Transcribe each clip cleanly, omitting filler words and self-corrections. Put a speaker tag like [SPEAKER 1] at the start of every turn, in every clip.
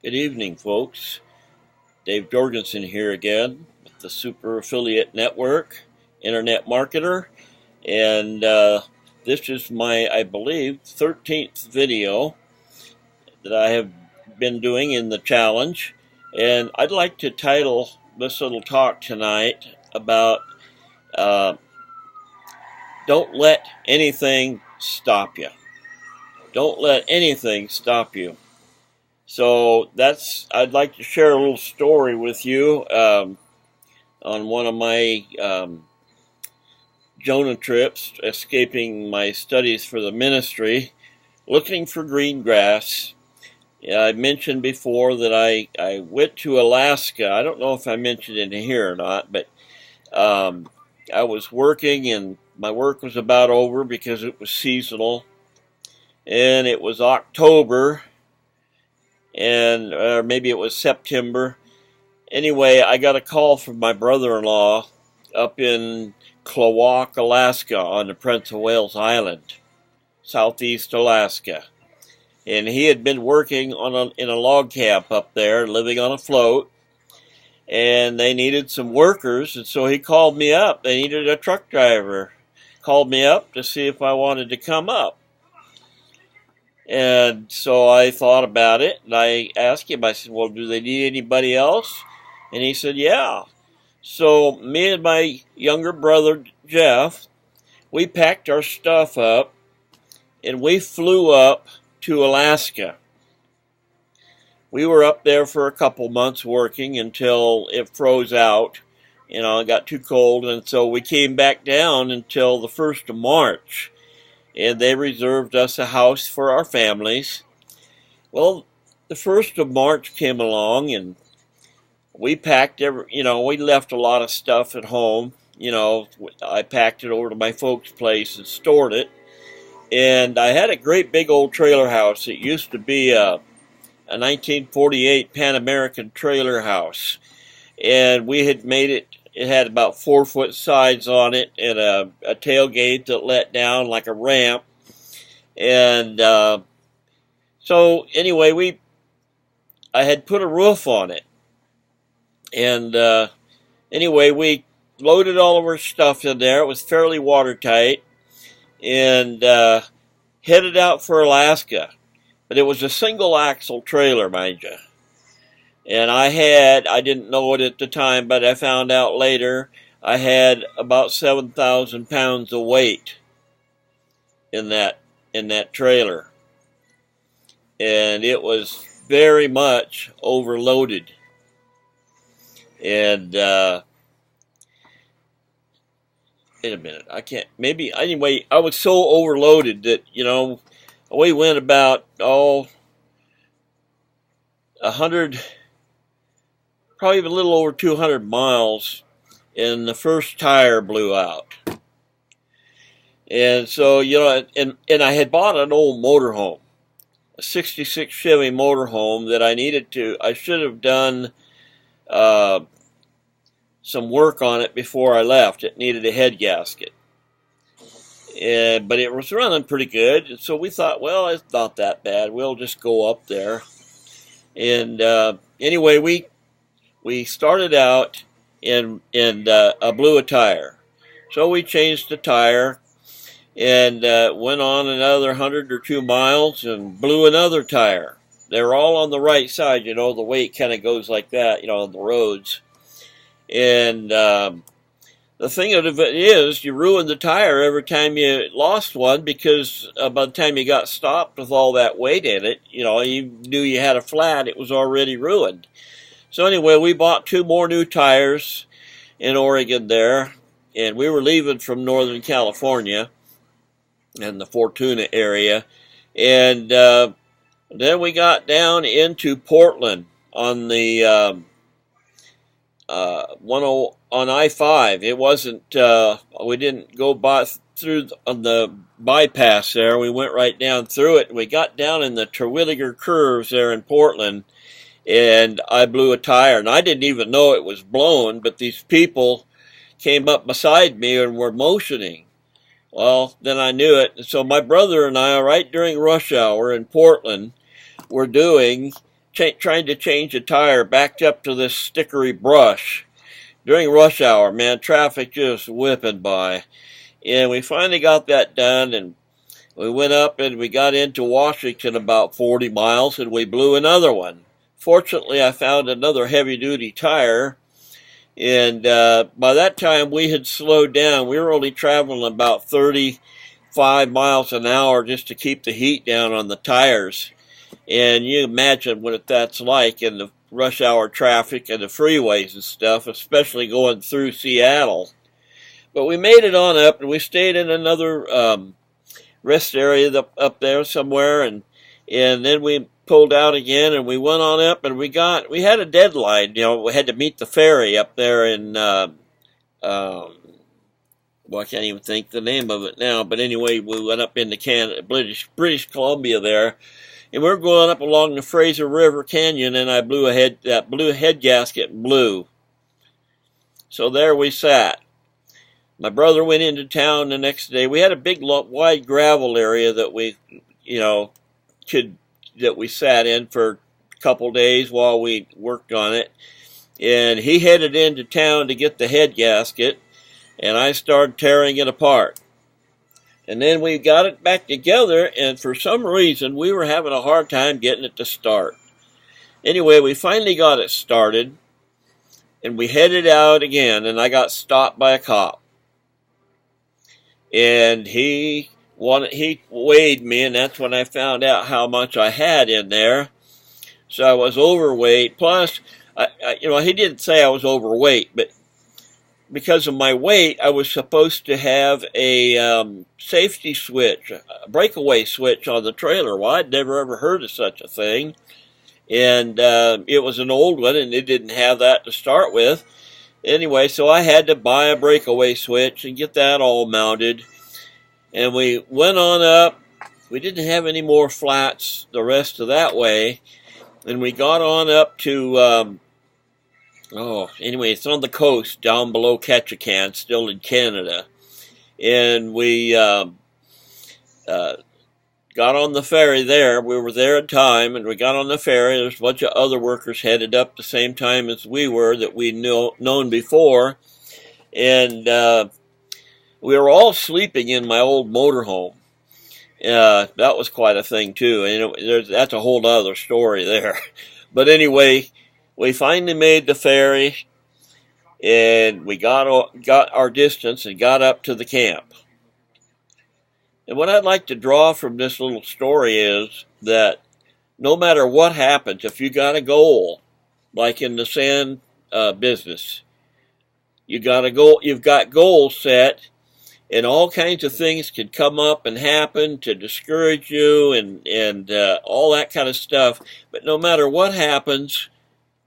[SPEAKER 1] Good evening, folks. Dave Jorgensen here again with the Super Affiliate Network, Internet Marketer, and this is my, I believe, 13th video that I have been doing in the challenge. And I'd like to title this little talk tonight about uh, Don't Let Anything Stop You. Don't let anything stop you. So I'd like to share a little story with you on one of my Jonah trips, escaping my studies for the ministry, looking for green grass. I mentioned before that I went to Alaska. I don't know if I mentioned it here or not, but I was working and my work was about over because it was seasonal, and it was October, and or maybe it was September. Anyway, I got a call from my brother-in-law up in Klawock, Alaska, on the Prince of Wales Island, southeast Alaska. And he had been working in a log camp up there, living on a float, and they needed some workers, and so he called me up. They needed a truck driver. Called me up to see if I wanted to come up. And so I thought about it, and I asked him, I said, well, do they need anybody else? And he said, yeah. So me and my younger brother, Jeff, we packed our stuff up, and we flew up to Alaska. We were up there for a couple months working until it froze out. It got too cold, and so we came back down until the 1st of March. And they reserved us a house for our families. Well, the 1st of March came along, and we packed we left a lot of stuff at home. I packed it over to my folks' place and stored it. And I had a great big old trailer house. It used to be a 1948 Pan American trailer house. And we had made it. It had about 4-foot sides on it and a tailgate that let down like a ramp. And so anyway, I had put a roof on it. And anyway, we loaded all of our stuff in there. It was fairly watertight. And headed out for Alaska. But it was a single axle trailer, mind you. And I didn't know it at the time, but I found out later, I had about 7,000 pounds of weight in that trailer. And it was very much overloaded. And wait a minute, anyway, I was so overloaded that, we went about 100, probably even a little over 200 miles, and the first tire blew out. And so, and I had bought an old motorhome, a 66 Chevy motorhome that I should have done some work on it before I left. It needed a head gasket. But it was running pretty good, so we thought, well, it's not that bad. We'll just go up there. And anyway, we started out and blew a tire. So we changed the tire and went on another 100 or 2 miles and blew another tire. They were all on the right side, the weight kind of goes like that, on the roads. And the thing of it is, you ruined the tire every time you lost one, because by the time you got stopped with all that weight in it, you knew you had a flat, it was already ruined. So anyway, we bought 2 more new tires in Oregon there, and we were leaving from Northern California and the Fortuna area. And then we got down into Portland on the on I-5. It wasn't, we didn't go through on the bypass there. We went right down through it. We got down in the Terwilliger curves there in Portland, and I blew a tire. And I didn't even know it was blown, but these people came up beside me and were motioning. Well, then I knew it. So my brother and I, right during rush hour in Portland, were doing trying to change a tire, backed up to this stickery brush during rush hour. Man, traffic just whipping by. And we finally got that done, and we went up and we got into Washington about 40 miles, and we blew another one. Fortunately, I found another heavy-duty tire, and by that time we had slowed down. We were only traveling about 35 miles an hour just to keep the heat down on the tires. And you imagine what that's like in the rush hour traffic and the freeways and stuff, especially going through Seattle. But we made it on up, and we stayed in another rest area up there somewhere, and then we pulled out again, and we went on up, and we had a deadline. You know, we had to meet the ferry up there in well, I can't even think the name of it now, but anyway, we went up into Canada, British Columbia there, and we were going up along the Fraser River Canyon, and I blew a head gasket blew. So there we sat. My brother went into town the next day. We had a big, wide gravel area that we, that we sat in for a couple days while we worked on it. And he headed into town to get the head gasket, and I started tearing it apart. And then we got it back together, and for some reason we were having a hard time getting it to start. Anyway, we finally got it started, and we headed out again, and I got stopped by a cop. And he weighed me, and that's when I found out how much I had in there. So I was overweight. Plus, he didn't say I was overweight, but because of my weight, I was supposed to have a safety switch, a breakaway switch on the trailer. Well, I'd never ever heard of such a thing. And it was an old one, and it didn't have that to start with. Anyway, so I had to buy a breakaway switch and get that all mounted. And we went on up. We didn't have any more flats the rest of that way. And we got on up to, anyway, it's on the coast down below Ketchikan, still in Canada. And we got on the ferry there. We were there in time, and we got on the ferry. There's a bunch of other workers headed up the same time as we were that we'd known before. And we were all sleeping in my old motorhome. That was quite a thing, too. And that's a whole other story there. But anyway, we finally made the ferry, and we got our distance and got up to the camp. And what I'd like to draw from this little story is that no matter what happens, if you got a goal, like in the sand business, you've got goals set, and all kinds of things can come up and happen to discourage you and all that kind of stuff. But no matter what happens,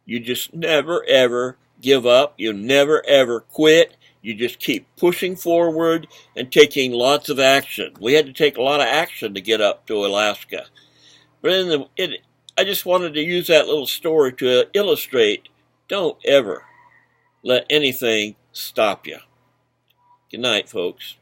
[SPEAKER 1] you just never, ever give up. You never, ever quit. You just keep pushing forward and taking lots of action. We had to take a lot of action to get up to Alaska. But I just wanted to use that little story to illustrate, don't ever let anything stop you. Good night, folks.